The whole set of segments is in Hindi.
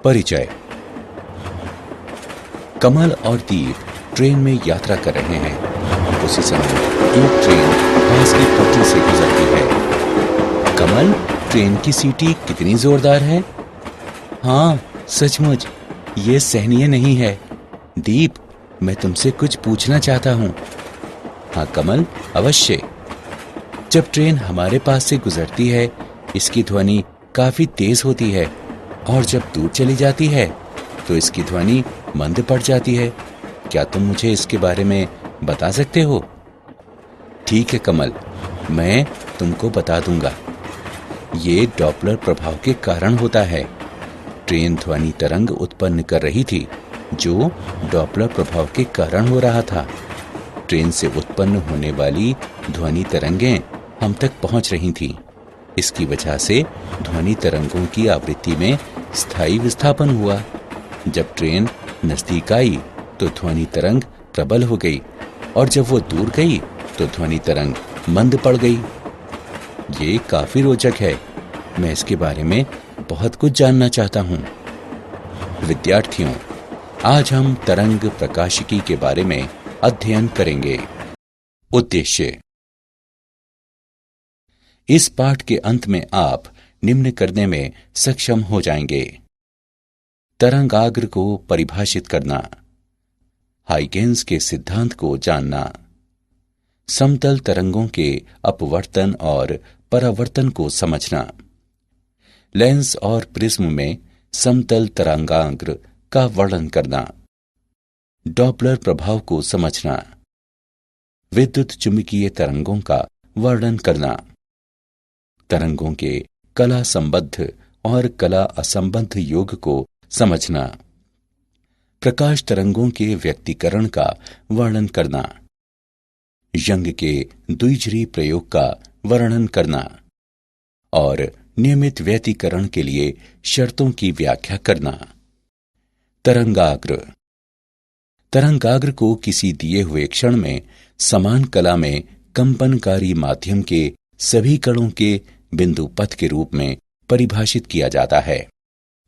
परिचय। कमल और दीप ट्रेन में यात्रा कर रहे हैं। उसी समय एक ट्रेन पास की पटरी से गुजरती है। कमल, ट्रेन की सीटी कितनी जोरदार है। हाँ, सचमुच ये सहनीय नहीं है। दीप, मैं तुमसे कुछ पूछना चाहता हूँ। हाँ कमल, अवश्य। जब ट्रेन हमारे पास से गुजरती है, इसकी ध्वनि काफी तेज होती है और जब दूर चली जाती है तो इसकी ध्वनि मंद पड़ जाती है। क्या तुम मुझे इसके बारे में बता सकते हो? ठीक है कमल, मैं तुमको बता दूंगा। ये डॉपलर प्रभाव के कारण होता है। ट्रेन ध्वनि तरंग उत्पन्न कर रही थी जो डॉपलर प्रभाव के कारण हो रहा था। ट्रेन से उत्पन्न होने वाली ध्वनि तरंगें हम तक पहुंच रही थीं। इसकी वजह से ध्वनि तरंगों की आवृत्ति में स्थायी विस्थापन हुआ। जब ट्रेन नजदीक आई तो ध्वनि तरंग प्रबल हो गई और जब वो दूर गई तो ध्वनि तरंग मंद पड़ गई। ये काफी रोचक है। मैं इसके बारे में बहुत कुछ जानना चाहता हूँ। विद्यार्थियों, आज हम तरंग प्रकाशिकी के बारे में अध्ययन करेंगे। उद्देश्य। इस पाठ के अंत में आप निम्न करने में सक्षम हो जाएंगे। तरंगाग्र को परिभाषित करना, हाइगेंस के सिद्धांत को जानना, समतल तरंगों के अपवर्तन और परावर्तन को समझना, लेंस और प्रिज्म में समतल तरंगाग्र का वर्णन करना, डॉपलर प्रभाव को समझना, विद्युत चुंबकीय तरंगों का वर्णन करना, तरंगों के कला संबद्ध और कला असंबद्ध योग को समझना, प्रकाश तरंगों के व्यक्तीकरण का वर्णन करना, यंग के द्विध्रुवी प्रयोग का वर्णन करना और नियमित व्यतिकरण के लिए शर्तों की व्याख्या करना। तरंगाग्र। तरंगाग्र को किसी दिए हुए क्षण में समान कला में कंपनकारी माध्यम के सभी कणों के बिंदु पथ के रूप में परिभाषित किया जाता है।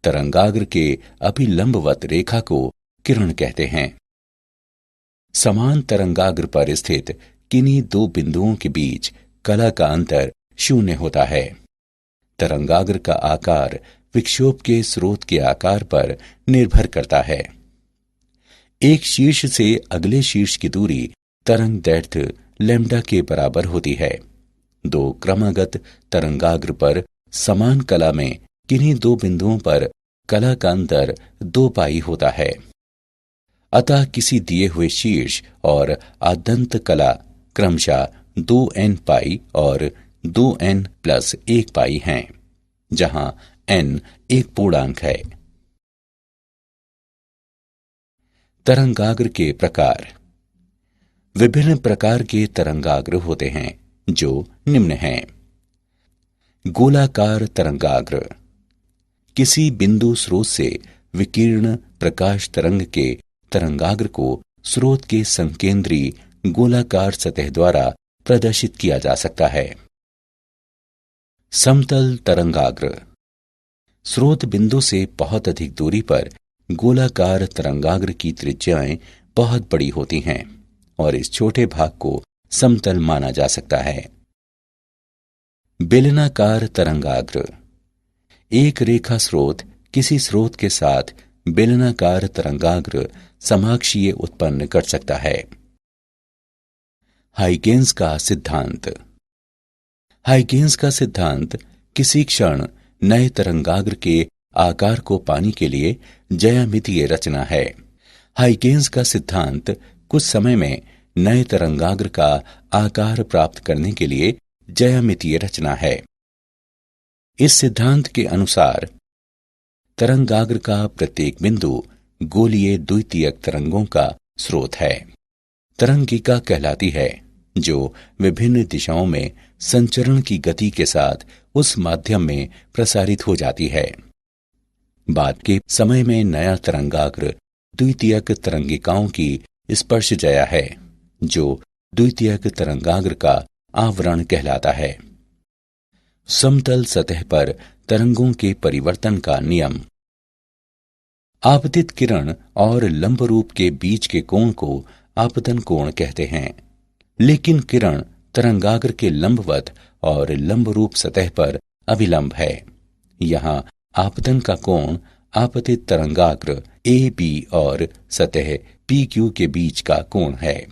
तरंगाग्र के अभिलंबवत रेखा को किरण कहते हैं। समान तरंगाग्र पर स्थित किन्हीं दो बिंदुओं के बीच कला का अंतर शून्य होता है। तरंगाग्र का आकार विक्षोभ के स्रोत के आकार पर निर्भर करता है। एक शीर्ष से अगले शीर्ष की दूरी तरंग दैर्घ्य लैम्ब्डा के बराबर होती है। दो क्रमागत तरंगाग्र पर समान कला में किन्हीं दो बिंदुओं पर कला का अंतर 2 पाई होता है। अतः किसी दिए हुए शीर्ष और आद्यंत कला क्रमशः 2n पाई और 2n + 1 पाई हैं, जहां n एक पूर्णांक है। तरंगाग्र के प्रकार। विभिन्न प्रकार के तरंगाग्र होते हैं जो निम्न हैं। गोलाकार तरंगाग्र। किसी बिंदु स्रोत से विकीर्ण प्रकाश तरंग के तरंगाग्र को स्रोत के संकेंद्री गोलाकार सतह द्वारा प्रदर्शित किया जा सकता है। समतल तरंगाग्र। स्रोत बिंदु से बहुत अधिक दूरी पर गोलाकार तरंगाग्र की त्रिज्याएं बहुत बड़ी होती हैं और इस छोटे भाग को समतल माना जा सकता है। बेलनाकार तरंगाग्र। एक रेखा स्रोत किसी स्रोत के साथ बेलनाकार तरंगाग्र समाक्षीय उत्पन्न कर सकता है। हाइगेंस का सिद्धांत। हाइगेंस का सिद्धांत किसी क्षण नए तरंगाग्र के आकार को पाने के लिए ज्यामितीय रचना है। हाइगेंस का सिद्धांत कुछ समय में नए तरंगाग्र का आकार प्राप्त करने के लिए ज्यामितीय रचना है। इस सिद्धांत के अनुसार तरंगाग्र का प्रत्येक बिंदु गोलीय द्वितीयक तरंगों का स्रोत है। तरंगिका कहलाती है जो विभिन्न दिशाओं में संचरण की गति के साथ उस माध्यम में प्रसारित हो जाती है। बाद के समय में नया तरंगाग्र द्वितीयक तरंगिकाओं की स्पर्शजया है जो द्वितीयक तरंगाग्र का आवरण कहलाता है। समतल सतह पर तरंगों के परिवर्तन का नियम। आपतित किरण और लंबरूप के बीच के कोण को आपतन कोण कहते हैं, लेकिन किरण तरंगाग्र के लंबवत और लंबरूप सतह पर अभिलंब है। यहाँ आपतन का कोण आपतित तरंगाग्र ए बी और सतह पी क्यू के बीच का कोण है।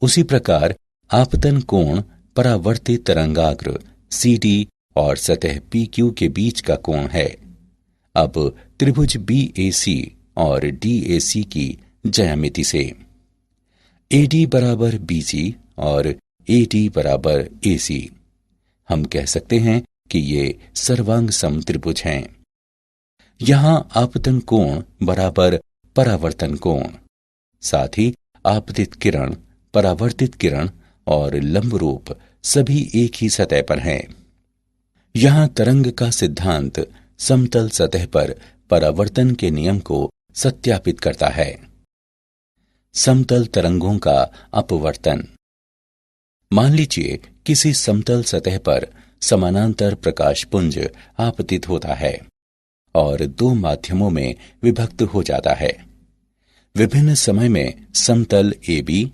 उसी प्रकार आपतन कोण परावर्तित तरंगाग्र सी डी और सतह पी क्यू के बीच का कोण है। अब त्रिभुज बी ए सी और डी ए सी की ज्यामिति से ए डी बराबर बी सी और ए डी बराबर ए सी हम कह सकते हैं कि ये सर्वांग सम त्रिभुज हैं। यहां आपतन कोण बराबर परावर्तन कोण, साथ ही आपतित किरण, परावर्तित किरण और लंबरूप सभी एक ही सतह पर हैं। यहां तरंग का सिद्धांत समतल सतह पर परावर्तन के नियम को सत्यापित करता है। समतल तरंगों का अपवर्तन। मान लीजिए किसी समतल सतह पर समानांतर प्रकाश पुंज आपतित होता है और दो माध्यमों में विभक्त हो जाता है। विभिन्न समय में समतल ए बी,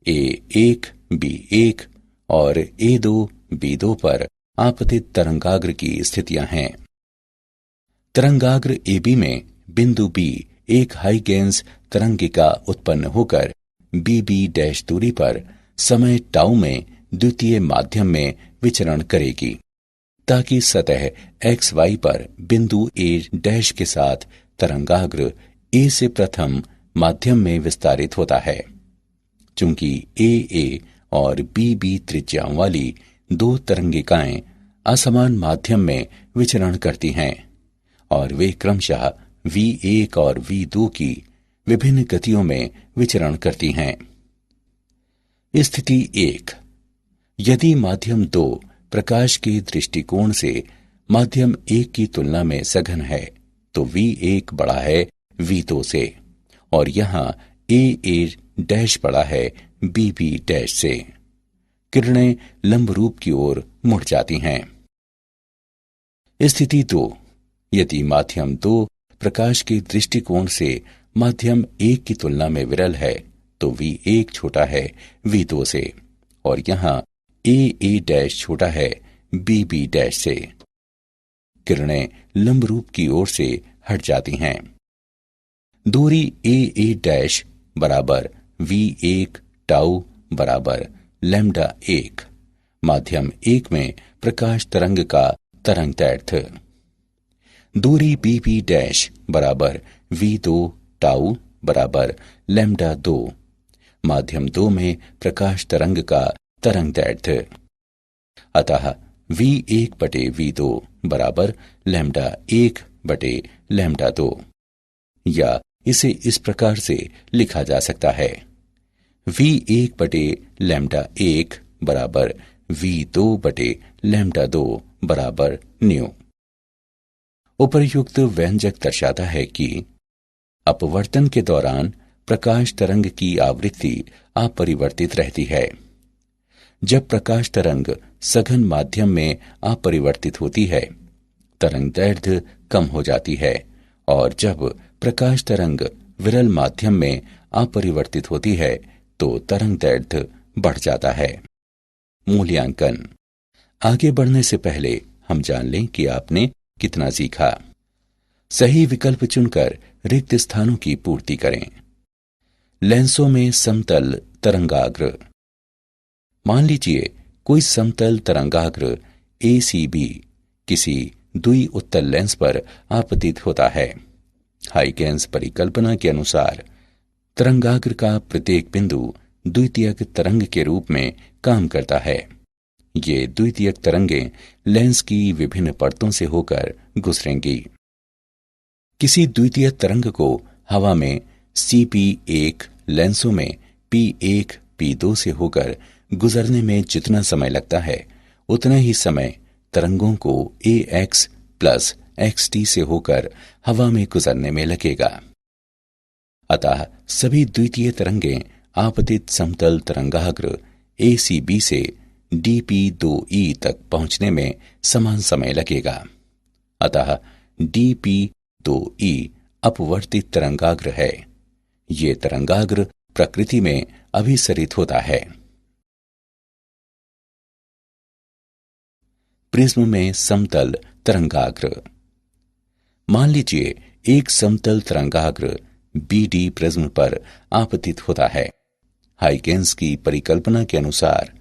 ए1, बी1 और ए2, बी2 पर आपतित तरंगाग्र की स्थितियां हैं। तरंगाग्र ए बी में बिंदु बी एक हाइगेंस तरंगिका उत्पन्न होकर बी बी डैश दूरी पर समय टाउ में द्वितीय माध्यम में विचरण करेगी, ताकि सतह एक्स वाई पर बिंदु ए डैश के साथ तरंगाग्र ए से प्रथम माध्यम में विस्तारित होता है। चूंकि ए और बी त्रिज्याओं वाली दो तरंगिकाएं असमान माध्यम में विचरण करती हैं और वे क्रमशः V1 और V2 की विभिन्न गतियों में विचरण करती हैं। स्थिति 1, यदि माध्यम 2 प्रकाश के दृष्टिकोण से माध्यम 1 की तुलना में सघन है तो V1 बड़ा है V2 से और यहां A डैश बड़ा है B डैश से। किरणें लंबरूप की ओर मुड़ जाती हैं। स्थिति 2, यदि माध्यम 2 प्रकाश के दृष्टिकोण से माध्यम 1 की तुलना में विरल है तो V1 छोटा है V2 से और यहां A डैश छोटा है B डैश से। किरणें लंबरूप की ओर से हट जाती हैं। दूरी A डैश बराबर V1 टाउ बराबर लैम्डा 1, माध्यम 1 में प्रकाश तरंग का तरंग दैर्ध्य। दूरी B डैश बराबर V2 टाउ बराबर लैम्डा 2, माध्यम 2 में प्रकाश तरंग का तरंग दैर्ध्य। अतः V1 बटे V2 बराबर लैम्डा 1 बटे लैम्डा 2, या इसे इस प्रकार से लिखा जा सकता है V1 बटे लैम्डा 1 बराबर V2 बटे लैम्डा 2 बराबर न्यू। उपर्युक्त व्यंजक दर्शाता है कि अपवर्तन के दौरान प्रकाश तरंग की आवृत्ति अपरिवर्तित रहती है। जब प्रकाश तरंग सघन माध्यम में अपरिवर्तित होती है, तरंग दैर्ध्य कम हो जाती है और जब प्रकाश तरंग विरल माध्यम में अपरिवर्तित होती है तो तरंग दैर्ध्य बढ़ जाता है। मूल्यांकन। आगे बढ़ने से पहले हम जान लें कि आपने कितना सीखा। सही विकल्प चुनकर रिक्त स्थानों की पूर्ति करें। लेंसों में समतल तरंगाग्र। मान लीजिए कोई समतल तरंगाग्र ACB किसी द्वि उत्तल लेंस पर आपतित होता है। हाइगेंस परिकल्पना के अनुसार तरंगाग्र का प्रत्येक बिंदु द्वितीयक तरंग के रूप में काम करता है। ये द्वितीयक तरंगें लेंस की विभिन्न परतों से होकर गुजरेंगी। किसी द्वितीय तरंग को हवा में CP1 लेंसों में P1 P2 से होकर गुजरने में जितना समय लगता है उतना ही समय तरंगों को AX प्लस XT से होकर हवा में गुजरने में लगेगा। अतः सभी द्वितीय तरंगें आपतित समतल तरंगाग्र ACB से DP2E तक पहुंचने में समान समय लगेगा। अतः DP2E अपवर्तित तरंगाग्र है। ये तरंगाग्र प्रकृति में अभिसरित होता है। प्रिज्म में समतल तरंगाग्र। मान लीजिए एक समतल तरंगाग्र बीडी प्रिज्म पर आपतित होता है। हाइगेंस की परिकल्पना के अनुसार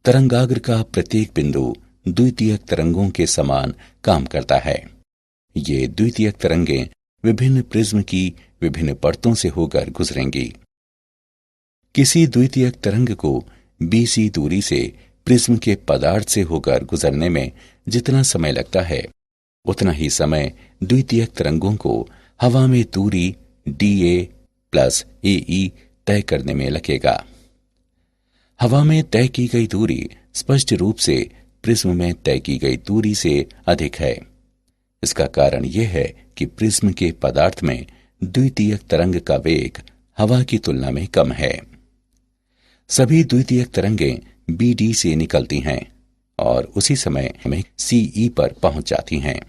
तरंगाग्र का प्रत्येक बिंदु द्वितीयक तरंगों के समान काम करता है। ये द्वितीयक तरंगें विभिन्न प्रिज्म की विभिन्न परतों से होकर गुजरेंगी। किसी द्वितीयक तरंग को बीसी दूरी से प्रिज्म के पदार्थ से होकर गुजरने में जितना समय लगता है, उतना ही समय द्वितीयक तरंगों को हवा में दूरी dA प्लस AE तय करने में लगेगा। हवा में तय की गई दूरी स्पष्ट रूप से प्रिज्म में तय की गई दूरी से अधिक है। इसका कारण यह है कि प्रिज्म के पदार्थ में द्वितीयक तरंग का वेग हवा की तुलना में कम है। सभी द्वितीयक तरंगें BD से निकलती हैं और उसी समय में CE पर पहुंच जाती हैं।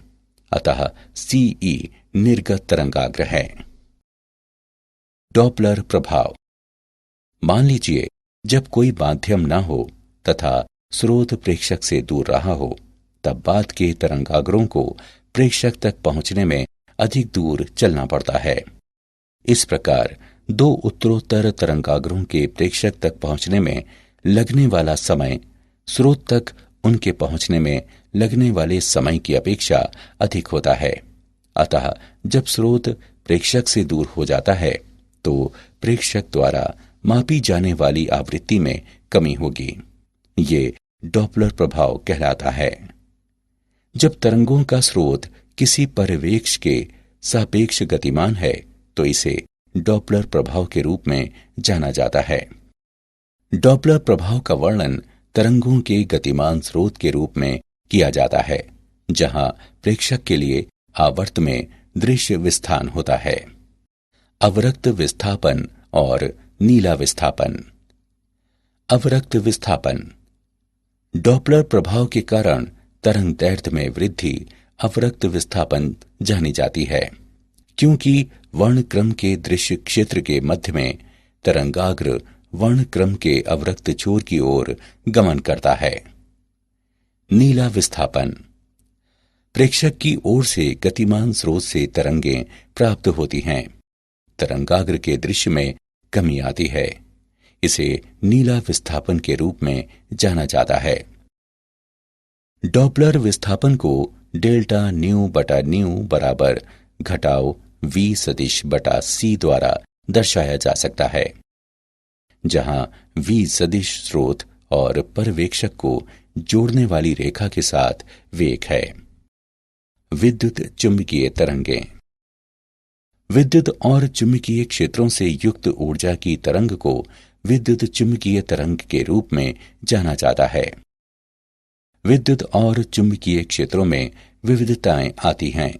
अतः CE निर्गत तरंगाग्र है। डॉपलर प्रभाव। मान लीजिए जब कोई माध्यम न हो तथा स्रोत प्रेक्षक से दूर रहा हो, तब बाद के तरंगाग्रों को प्रेक्षक तक पहुंचने में अधिक दूर चलना पड़ता है। इस प्रकार दो उत्तरोत्तर तरंगाग्रों के प्रेक्षक तक पहुंचने में लगने वाला समय स्रोत तक उनके पहुंचने में लगने वाले समय की अपेक्षा अधिक होता है। अतः जब स्रोत प्रेक्षक से दूर हो जाता है तो प्रेक्षक द्वारा मापी जाने वाली आवृत्ति में कमी होगी। ये डॉपलर प्रभाव कहलाता है। जब तरंगों का स्रोत किसी परिवेश के सापेक्ष गतिमान है तो इसे डॉपलर प्रभाव के रूप में जाना जाता है। डॉपलर प्रभाव का वर्णन तरंगों के गतिमान स्रोत के रूप में किया जाता है, जहां प्रेक्षक के लिए आवर्त में दृश्य विस्थान होता है। अवरक्त विस्थापन और नीला विस्थापन। अवरक्त विस्थापन। डॉपलर प्रभाव के कारण तरंग दैर्ध्य में वृद्धि अवरक्त विस्थापन जानी जाती है, क्योंकि वर्णक्रम के दृश्य क्षेत्र के मध्य में तरंगाग्र वर्णक्रम के अवरक्त छोर की ओर गमन करता है। नीला विस्थापन। प्रेक्षक की ओर से गतिमान स्रोत से तरंगें प्राप्त होती हैं। तरंगाग्र के दृश्य में कमी आती है। इसे नीला विस्थापन के रूप में जाना जाता है। डॉपलर विस्थापन को डेल्टा न्यू बटा न्यू बराबर घटाव V सदिश बटा C द्वारा दर्शाया जा सकता है, जहां V सदिश स्रोत और पर्यवेक्षक को जोड़ने वाली रेखा के साथ वेग है। विद्युत चुंबकीय तरंगें। विद्युत और चुंबकीय क्षेत्रों से युक्त ऊर्जा की तरंग को विद्युत चुंबकीय तरंग के रूप में जाना जाता है। विद्युत और चुंबकीय क्षेत्रों में विविधताएं आती हैं।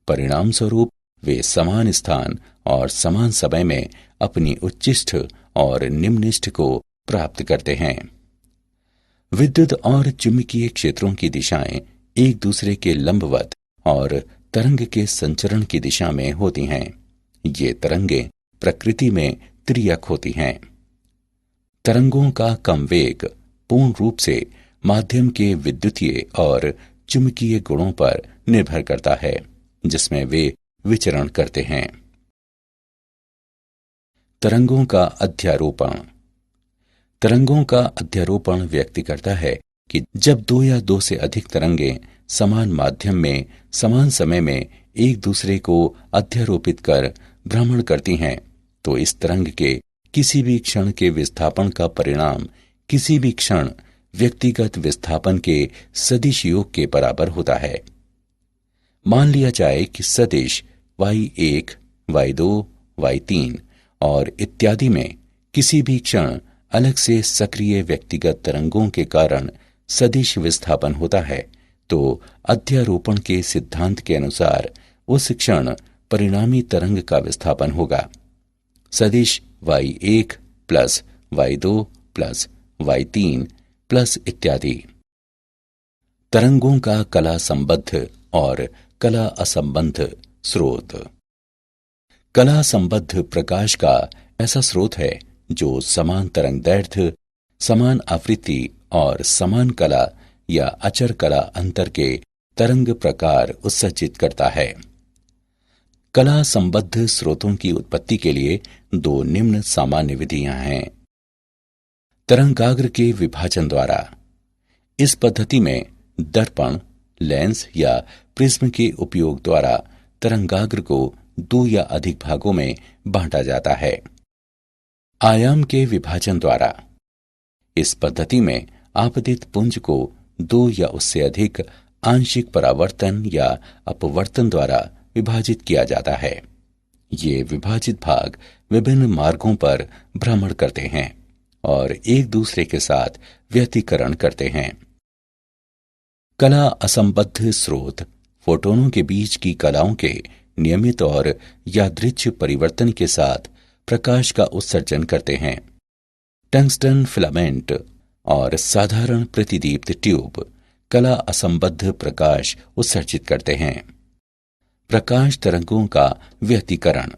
परिणाम स्वरूप वे समान स्थान और समान समय में अपनी उच्चिष्ठ और निम्निष्ठ को प्राप्त करते हैं। विद्युत और चुंबकीय क्षेत्रों की दिशाएं एक दूसरे के लंबवत और तरंग के संचरण की दिशा में होती हैं। ये तरंगें प्रकृति में त्रियक होती हैं। तरंगों का कम वेग पूर्ण रूप से माध्यम के विद्युतीय और चुंबकीय गुणों पर निर्भर करता है, जिसमें वे विचरण करते हैं। तरंगों का अध्यारोपण। तरंगों का अध्यारोपण व्यक्त करता है कि जब दो या दो से अधिक तरंगें समान माध्यम में समान समय में एक दूसरे को अध्यारोपित कर भ्रमण करती हैं, तो इस तरंग के किसी भी क्षण के विस्थापन का परिणाम किसी भी क्षण व्यक्तिगत विस्थापन के सदिश योग के बराबर होता है। मान लिया जाए कि सदिश y1, y2, y3 और इत्यादि में किसी भी क्षण अलग से सक्रिय व्यक्तिगत तरंगों के कारण सदिश विस्थापन होता है, तो अध्यारोपण के सिद्धांत के अनुसार उस क्षण परिणामी तरंग का विस्थापन होगा सदिश y1 plus y2 plus y3 plus इत्यादि। तरंगों का कला संबद्ध और कला असंबद्ध स्रोत। कला संबद्ध प्रकाश का ऐसा स्रोत है जो समान तरंगदैर्घ्य, समान आवृत्ति और समान कला या अचर कला अंतर के तरंग प्रकार उत्सर्जित करता है। कला संबद्ध स्रोतों की उत्पत्ति के लिए दो निम्न सामान्य विधियां हैं। तरंगाग्र के विभाजन द्वारा। इस पद्धति में दर्पण, लेंस या प्रिज्म के उपयोग द्वारा तरंगाग्र को दो या अधिक भागों में बांटा जाता है। आयाम के विभाजन द्वारा। इस पद्धति में आपतित पुंज को दो या उससे अधिक आंशिक परावर्तन या अपवर्तन द्वारा विभाजित किया जाता है। ये विभाजित भाग विभिन्न मार्गों पर भ्रमण करते हैं और एक दूसरे के साथ व्यतिकरण करते हैं। कला असंबद्ध स्रोत फोटोनों के बीच की कलाओं के नियमित और यादृच्छिक परिवर्तन के साथ प्रकाश का उत्सर्जन करते हैं। टंगस्टन फिलामेंट और साधारण प्रतिदीप्त ट्यूब कला असंबद्ध प्रकाश उत्सर्जित करते हैं। प्रकाश तरंगों का व्यतिकरण।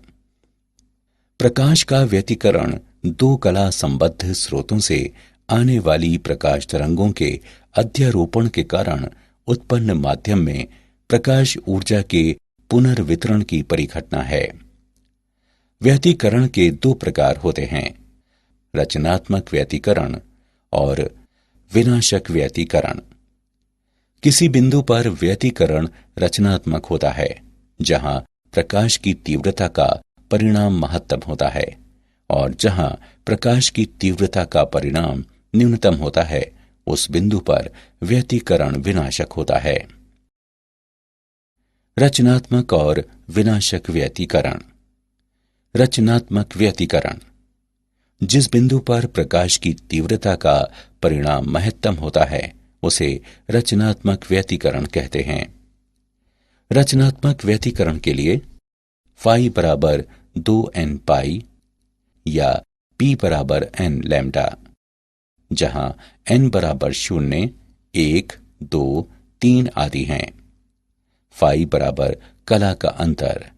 प्रकाश का व्यतिकरण दो कला संबद्ध स्रोतों से आने वाली प्रकाश तरंगों के अध्यारोपण के कारण उत्पन्न माध्यम में प्रकाश ऊर्जा के पुनर्वितरण की परिघटना है। व्यतिकरण के दो प्रकार होते हैं, रचनात्मक व्यतिकरण और विनाशक व्यतिकरण। किसी बिंदु पर व्यतिकरण रचनात्मक होता है, जहां प्रकाश की तीव्रता का परिणाम महत्तम होता है, और जहां प्रकाश की तीव्रता का परिणाम न्यूनतम होता है, उस बिंदु पर व्यतिकरण विनाशक होता है। रचनात्मक और विनाशक व्यतिकरण। रचनात्मक व्यतिकरण। जिस बिंदु पर प्रकाश की तीव्रता का परिणाम महत्तम होता है, उसे रचनात्मक व्यतिकरण कहते हैं। रचनात्मक व्यतिकरण के लिए फाई बराबर 2n पाई या p बराबर n लैम्डा, जहां n बराबर 0, 1, 2, 3 आदि हैं। फाई बराबर कला का अंतर,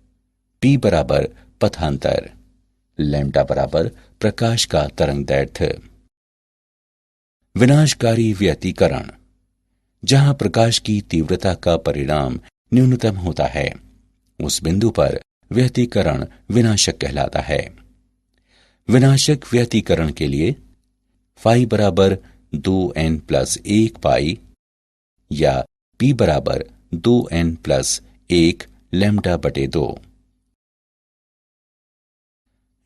p बराबर पथांतर, लैम्डा बराबर प्रकाश का तरंगदैर्घ्य। विनाशकारी व्यतिकरण। जहां प्रकाश की तीव्रता का परिणाम न्यूनतम होता है, उस बिंदु पर व्यतिकरण विनाशक कहलाता है। विनाशक व्यतिकरण के लिए फाई बराबर 2n प्लस 1 पाई या p बराबर 2n प्लस 1 लैम्डा बटे 2।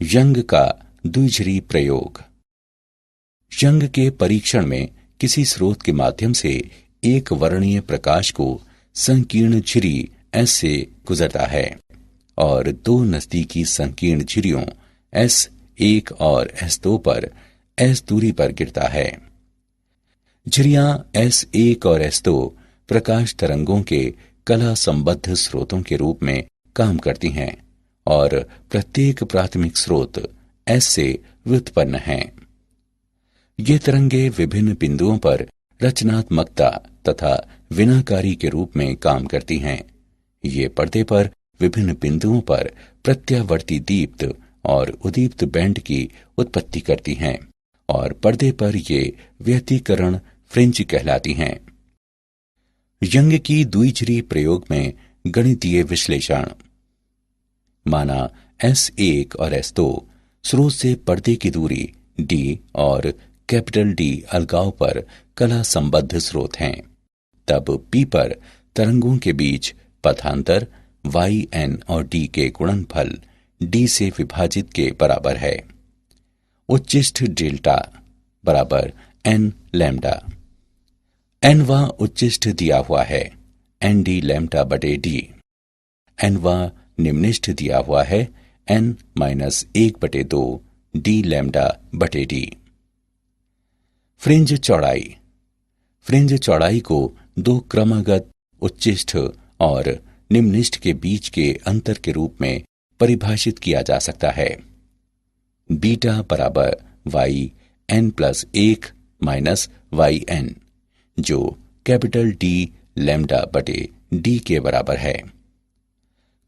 यंग का द्विझिरी प्रयोग। यंग के परीक्षण में किसी स्रोत के माध्यम से एक वर्णीय प्रकाश को संकीर्ण झिरी S से गुजरता है और दो नजदीकी संकीर्ण झिरियों S1 और S2 पर S दूरी पर गिरता है। झिरियां S1 और S2 प्रकाश तरंगों के कला संबद्ध स्रोतों के रूप में काम करती हैं और प्रत्येक प्राथमिक स्रोत S से व्युत्पन्न हैं। ये तरंगे विभिन्न बिंदुओं पर रचनात्मकता तथा विनाकारी के रूप में काम करती हैं। ये पर्दे पर विभिन्न बिंदुओं पर प्रत्यावर्ती दीप्त और उदीप्त बैंड की उत्पत्ति करती हैं और पर्दे पर ये व्यतिकरण फ्रिंज कहलाती हैं। यंग की द्विझिरी प्रयोग में गणितीय विश्लेषण। माना S1 और S2 स्रोत से पर्दे की दूरी d और कैपिटल D अलगाव पर कला संबद्ध स्रोत हैं। तब P पर तरंगों के बीच पथांतर y, n और d के गुणनफल d से विभाजित के बराबर है। उच्चिष्ठ डेल्टा बराबर n लैम्डा। nवां उच्चिष्ठ दिया हुआ है nd लैम्डा बटे d। nवां निम्निष्ठ दिया हुआ है n माइनस 1 बटे 2 d लैम्डा बटे d। फ्रिंज चौड़ाई। फ्रिंज चौड़ाई को दो क्रमागत उच्चिष्ठ और निम्निष्ठ के बीच के अंतर के रूप में परिभाषित किया जा सकता है। बीटा बराबर y n plus 1 minus y n, जो कैपिटल D लैम्डा बटे d के बराबर है।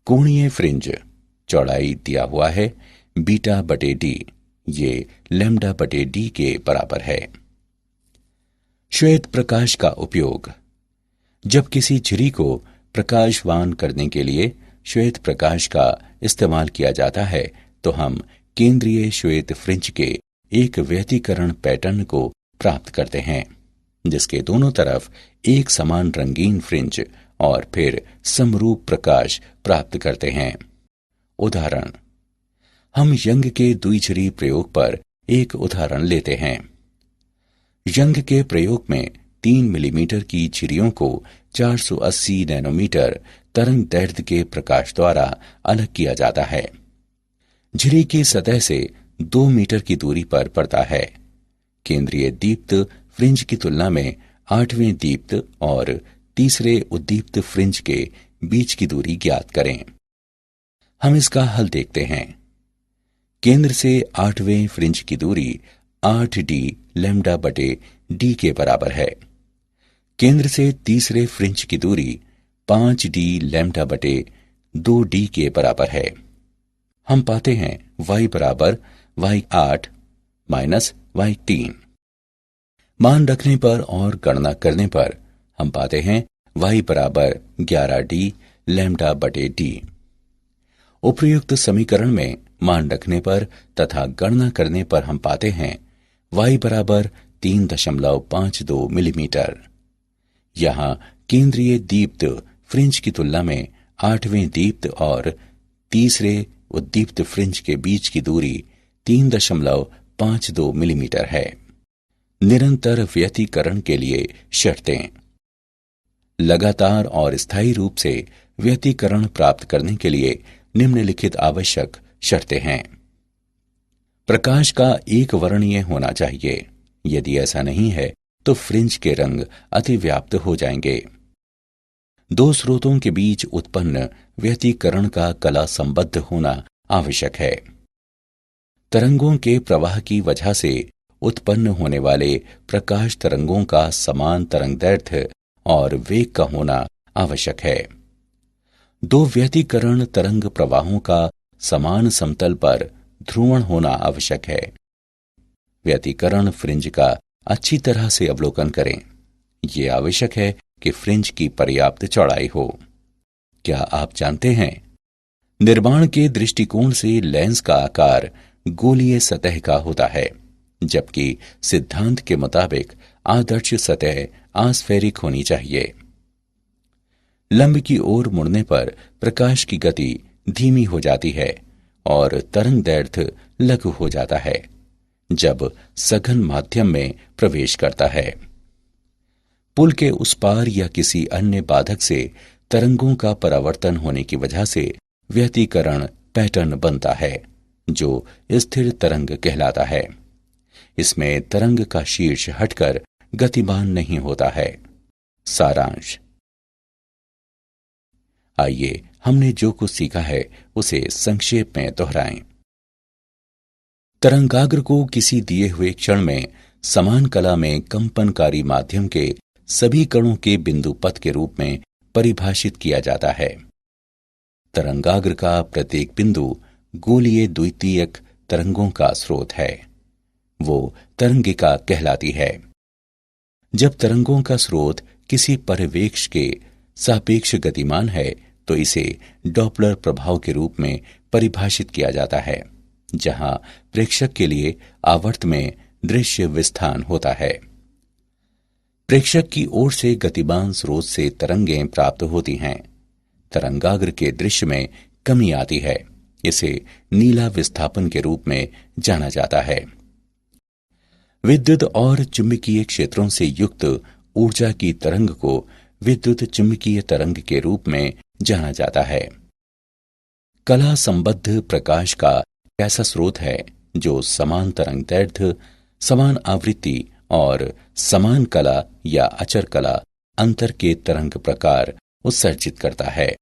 कोणीय फ्रिंज चौड़ाई दिया हुआ है बीटा बटे डी, ये लैम्डा बटे डी के बराबर है। श्वेत प्रकाश का उपयोग। जब किसी झिरी को प्रकाशवान करने के लिए श्वेत प्रकाश का इस्तेमाल किया जाता है तो हम केंद्रीय श्वेत फ्रिंज के एक व्यतिकरण पैटर्न को प्राप्त करते हैं, जिसके दोनों तरफ एक समान रंगीन फ्रिंज और फिर समरूप प्रकाश प्राप्त करते हैं। उदाहरण, हम यंग के द्विझिरी प्रयोग पर एक उदाहरण लेते हैं। यंग के प्रयोग में 3 मिलीमीटर की झिरियों को 480 नैनोमीटर तरंग दैर्ध्य के प्रकाश द्वारा अलग किया जाता है। झिरी की सतह से 2 मीटर की दूरी पर पड़ता है। केंद्रीय दीप्त फ्रिंज की तुलना में 8वें दीप्त और तीसरे उद्दीप्त फ्रिंज के बीच की दूरी ज्ञात करें। हम इसका हल देखते हैं। केंद्र से 8वें फ्रिंज की दूरी 8d लैम्डा बटे डी के बराबर है। केंद्र से तीसरे फ्रिंज की दूरी 5d लैम्डा बटे 2d के बराबर है। हम पाते हैं y बराबर y8 माइनस y3। मान रखने पर और गणना करने पर हम पाते हैं y बराबर 11d लैम्डा बटे डी। उपर्युक्त समीकरण में मान रखने पर तथा गणना करने पर हम पाते हैं y बराबर 3.52 मिलीमीटर। यहाँ केंद्रीय दीप्त फ्रिंज की तुलना में 8वें दीप्त और तीसरे उद्दीप्त फ्रिंज के बीच की दूरी 3.52 मिलीमीटर है। निरंतर व्यतिकरण के लिए शर्तें। लगातार और स्थायी रूप से व्यतिकरण प्राप्त करने के लिए निम्नलिखित आवश्यक शर्तें हैं। प्रकाश का एक वर्णीय होना चाहिए। यदि ऐसा नहीं है तो फ्रिंज के रंग अतिव्याप्त हो जाएंगे। 2 स्रोतों के बीच उत्पन्न व्यतिकरण का कला संबद्ध होना आवश्यक है। तरंगों के प्रवाह की वजह से उत्पन्न होने वाले प्रकाश तरंगों का समान तरंगदैर्ध्य और वेग का होना आवश्यक है। 2 व्यतिकरण तरंग प्रवाहों का समान समतल पर ध्रुवण होना आवश्यक है। व्यतिकरण फ्रिंज का अच्छी तरह से अवलोकन करें। यह आवश्यक है कि फ्रिंज की पर्याप्त चौड़ाई हो। क्या आप जानते हैं, निर्माण के दृष्टिकोण से लेंस का आकार गोलीय सतह का होता है, जबकि सिद्धांत के मुताबिक आदर्श सतह आस्फेरिक होनी चाहिए। लंब की ओर मुड़ने पर प्रकाश की गति धीमी हो जाती है और तरंग दैर्ध्य लघु हो जाता है जब सघन माध्यम में प्रवेश करता है। पुल के उस पार या किसी अन्य बाधक से तरंगों का परावर्तन होने की वजह से व्यतिकरण पैटर्न बनता है जो स्थिर तरंग कहलाता है। इसमें तरंग का शीर्ष हटकर गतिमान नहीं होता है। सारांश। आइए हमने जो कुछ सीखा है उसे संक्षेप में दोहराएं। तरंगाग्र को किसी दिए हुए क्षण में समान कला में कंपनकारी माध्यम के सभी कणों के बिंदु पथ के रूप में परिभाषित किया जाता है। तरंगाग्र का प्रत्येक बिंदु गोलीय द्वितीयक तरंगों का स्रोत है। वो तरंगिका कहलाती है। जब तरंगों का स्रोत किसी परिवेश के सापेक्ष गतिमान है तो इसे डॉपलर प्रभाव के रूप में परिभाषित किया जाता है, जहां प्रेक्षक के लिए आवर्त में दृश्य विस्थान होता है। प्रेक्षक की ओर से गतिमान स्रोत से तरंगें प्राप्त होती हैं। तरंगाग्र के दृश्य में कमी आती है। इसे नीला विस्थापन के रूप में जाना जाता है। विद्युत और चुंबकीय क्षेत्रों से युक्त ऊर्जा की तरंग को विद्युत चुंबकीय तरंग के रूप में जाना जाता है। कला संबद्ध प्रकाश का ऐसा स्रोत है जो समान तरंगदैर्ध्य, समान आवृत्ति और समान कला या अचर कला अंतर के तरंग प्रकार उत्सर्जित करता है।